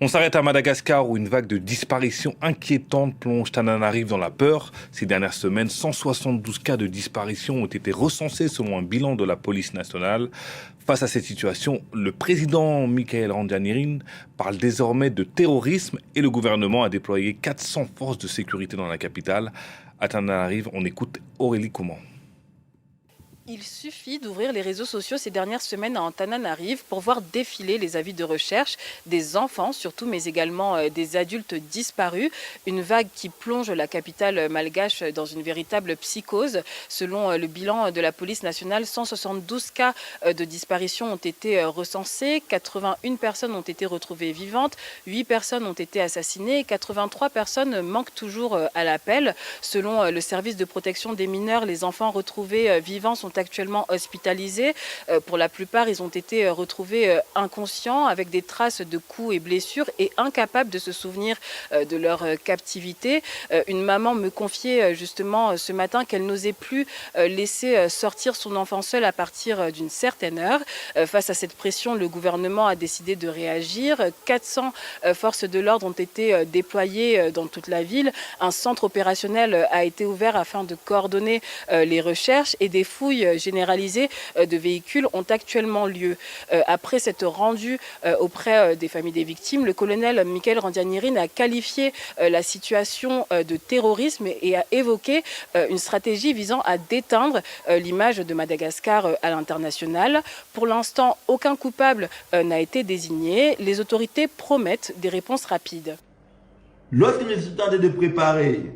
On s'arrête à Madagascar où une vague de disparitions inquiétantes plonge Tananarive dans la peur. Ces dernières semaines, 172 cas de disparition ont été recensés selon un bilan de la police nationale. Face à cette situation, le président Michael Randrianirina parle désormais de terrorisme et le gouvernement a déployé 400 forces de sécurité dans la capitale. À Tananarive, on écoute Aurélie Comment. Il suffit d'ouvrir les réseaux sociaux ces dernières semaines à Antananarive pour voir défiler les avis de recherche des enfants surtout, mais également des adultes disparus. Une vague qui plonge la capitale malgache dans une véritable psychose. Selon le bilan de la police nationale, 172 cas de disparition ont été recensés, 81 personnes ont été retrouvées vivantes, 8 personnes ont été assassinées et 83 personnes manquent toujours à l'appel. Selon le service de protection des mineurs, les enfants retrouvés vivants sont actuellement hospitalisés. Pour la plupart, ils ont été retrouvés inconscients avec des traces de coups et blessures et incapables de se souvenir de leur captivité. Une maman me confiait justement ce matin qu'elle n'osait plus laisser sortir son enfant seul à partir d'une certaine heure. Face à cette pression, le gouvernement a décidé de réagir. 400 forces de l'ordre ont été déployées dans toute la ville. Un centre opérationnel a été ouvert afin de coordonner les recherches et des fouilles généralisées de véhicules ont actuellement lieu. Après s'être rendu auprès des familles des victimes, le colonel Michael Randrianirina a qualifié la situation de terrorisme et a évoqué une stratégie visant à déteindre l'image de Madagascar à l'international. Pour l'instant, aucun coupable n'a été désigné. Les autorités promettent des réponses rapides. Lorsque nous sommes en train de préparer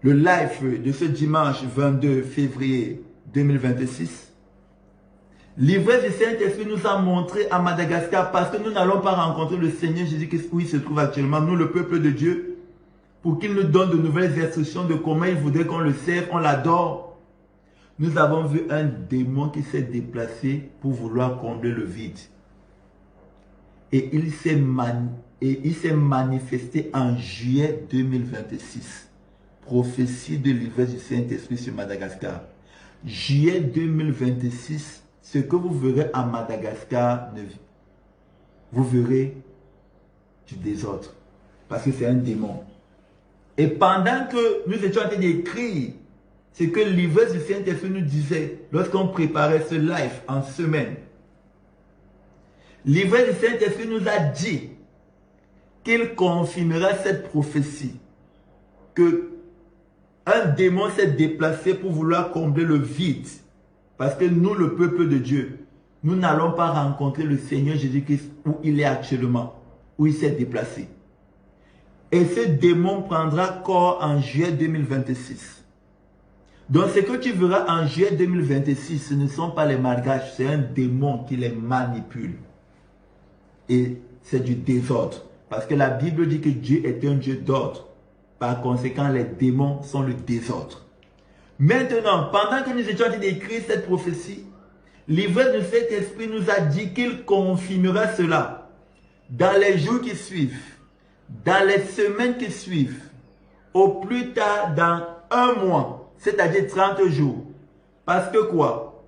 le live de ce dimanche 22 février 2026, l'ivresse du Saint-Esprit nous a montré à Madagascar, parce que nous n'allons pas rencontrer le Seigneur Jésus-Christ où il se trouve actuellement, nous le peuple de Dieu, pour qu'il nous donne de nouvelles instructions de comment il voudrait qu'on le serve, on l'adore. Nous avons vu un démon qui s'est déplacé pour vouloir combler le vide. Et il s'est manifesté en juillet 2026. Prophétie de l'ivresse du Saint-Esprit sur Madagascar. Juillet 2026, ce que vous verrez à Madagascar, vous verrez du désordre. Parce que c'est un démon. Et pendant que nous étions en train d'écrire ce que l'ivresse du Saint-Esprit nous disait lorsqu'on préparait ce live en semaine, l'ivresse du Saint-Esprit nous a dit qu'il confirmera cette prophétie, que un démon s'est déplacé pour vouloir combler le vide. Parce que nous, le peuple de Dieu, nous n'allons pas rencontrer le Seigneur Jésus-Christ où il est actuellement, où il s'est déplacé. Et ce démon prendra corps en juillet 2026. Donc ce que tu verras en juillet 2026, ce ne sont pas les malgaches, c'est un démon qui les manipule. Et c'est du désordre. Parce que la Bible dit que Dieu est un Dieu d'ordre. Par conséquent, les démons sont le désordre. Maintenant, pendant que nous étions en train d'écrire cette prophétie, l'ivresse de cet esprit nous a dit qu'il confirmera cela dans les jours qui suivent, dans les semaines qui suivent, au plus tard dans un mois, c'est-à-dire 30 jours. Parce que quoi?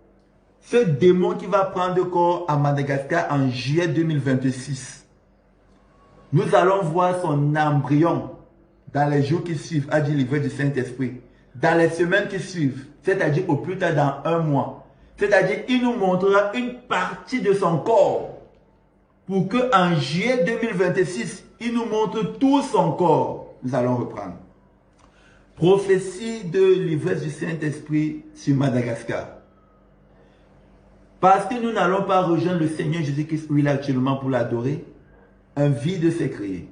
Ce démon qui va prendre corps à Madagascar en juillet 2026, nous allons voir son embryon dans les jours qui suivent, a dit l'ivresse du Saint-Esprit. Dans les semaines qui suivent, c'est-à-dire au plus tard dans un mois. C'est-à-dire il nous montrera une partie de son corps. Pour qu'en juillet 2026, il nous montre tout son corps. Nous allons reprendre. Prophétie de l'ivresse du Saint-Esprit sur Madagascar. Parce que nous n'allons pas rejoindre le Seigneur Jésus-Christ où il est actuellement pour l'adorer, un vide s'est créé.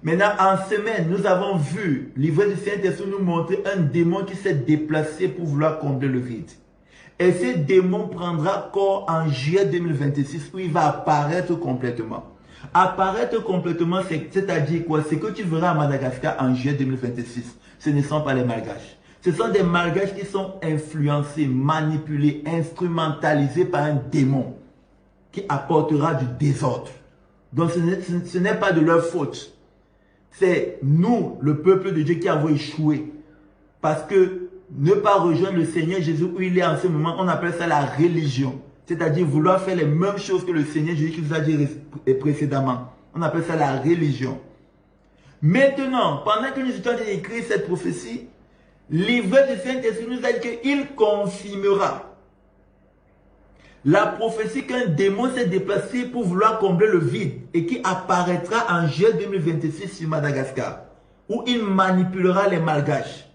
Maintenant, en semaine, nous avons vu l'ivresse du Saint-Esprit nous montrer un démon qui s'est déplacé pour vouloir combler le vide. Et ce démon prendra corps en juillet 2026 où il va apparaître complètement. Apparaître complètement, c'est-à-dire quoi? C'est que tu verras à Madagascar en juillet 2026. Ce ne sont pas les malgaches. Ce sont des malgaches qui sont influencés, manipulés, instrumentalisés par un démon qui apportera du désordre. Donc ce n'est pas de leur faute. C'est nous, le peuple de Dieu, qui avons échoué. Parce que ne pas rejoindre le Seigneur Jésus où il est en ce moment, on appelle ça la religion. C'est-à-dire vouloir faire les mêmes choses que le Seigneur Jésus qui vous a dit précédemment. On appelle ça la religion. Maintenant, pendant que nous étions en train d'écrire cette prophétie, l'ivraie du Saint-Esprit nous a dit qu'il confirmera la prophétie qu'un démon s'est déplacé pour vouloir combler le vide et qui apparaîtra en juillet 2026 sur Madagascar, où il manipulera les Malgaches.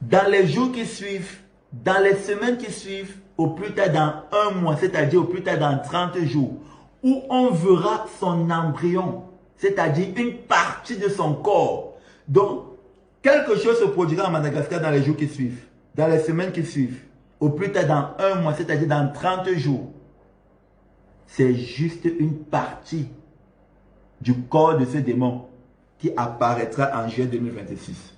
Dans les jours qui suivent, dans les semaines qui suivent, au plus tard dans un mois, c'est-à-dire au plus tard dans 30 jours, où on verra son embryon, c'est-à-dire une partie de son corps. Donc, quelque chose se produira à Madagascar dans les jours qui suivent, dans les semaines qui suivent, au plus tard dans un mois, c'est-à-dire dans 30 jours. C'est juste une partie du corps de ce démon qui apparaîtra en juillet 2026.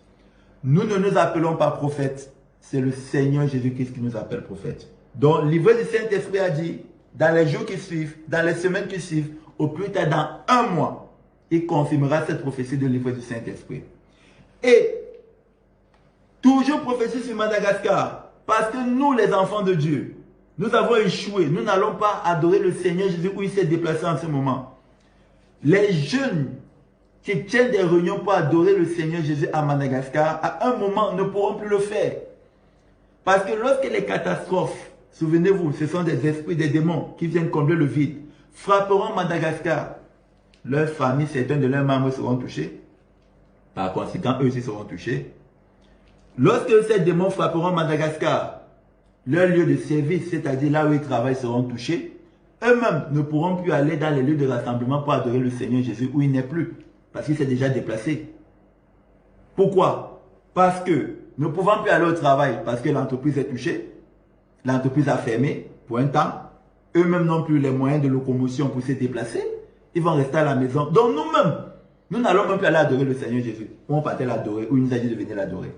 Nous ne nous appelons pas prophètes, c'est le Seigneur Jésus-Christ qui nous appelle prophètes. Donc, l'ivraie du Saint-Esprit a dit, dans les jours qui suivent, dans les semaines qui suivent, au plus tard dans un mois, il confirmera cette prophétie de l'ivraie du Saint-Esprit. Et, toujours prophétie sur Madagascar, parce que nous, les enfants de Dieu, nous avons échoué. Nous n'allons pas adorer le Seigneur Jésus où il s'est déplacé en ce moment. Les jeunes qui tiennent des réunions pour adorer le Seigneur Jésus à Madagascar, à un moment, ne pourront plus le faire. Parce que lorsque les catastrophes, souvenez-vous, ce sont des esprits, des démons qui viennent combler le vide, frapperont Madagascar, leurs familles, certains de leurs membres seront touchés. Par conséquent, eux aussi seront touchés. Lorsque ces démons frapperont Madagascar, leurs lieux de service, c'est-à-dire là où ils travaillent, seront touchés. Eux-mêmes ne pourront plus aller dans les lieux de rassemblement pour adorer le Seigneur Jésus où il n'est plus, parce qu'il s'est déjà déplacé. Pourquoi? Parce que ne pouvant plus aller au travail, parce que l'entreprise est touchée, l'entreprise a fermé pour un temps, eux-mêmes n'ont plus les moyens de locomotion pour se déplacer, ils vont rester à la maison. Donc nous-mêmes, nous n'allons même plus aller adorer le Seigneur Jésus. Où on partait l'adorer, où il nous a dit de venir l'adorer.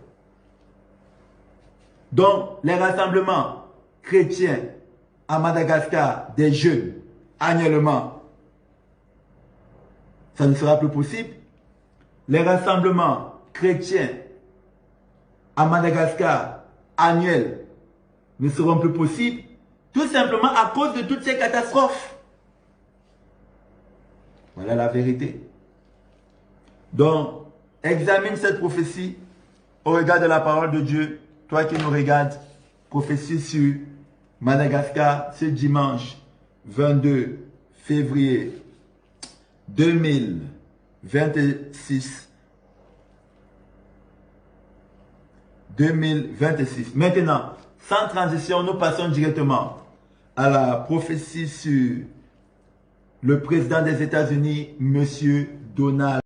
Donc, les rassemblements chrétiens à Madagascar, des jeunes, annuellement, ça ne sera plus possible. Les rassemblements chrétiens à Madagascar, annuels, ne seront plus possibles, tout simplement à cause de toutes ces catastrophes. Voilà la vérité. Donc, examine cette prophétie au regard de la parole de Dieu. Toi qui nous regardes, prophétie sur Madagascar ce dimanche 22 février 2026. 2026. Maintenant, sans transition, nous passons directement à la prophétie sur le président des États-Unis, M. Donald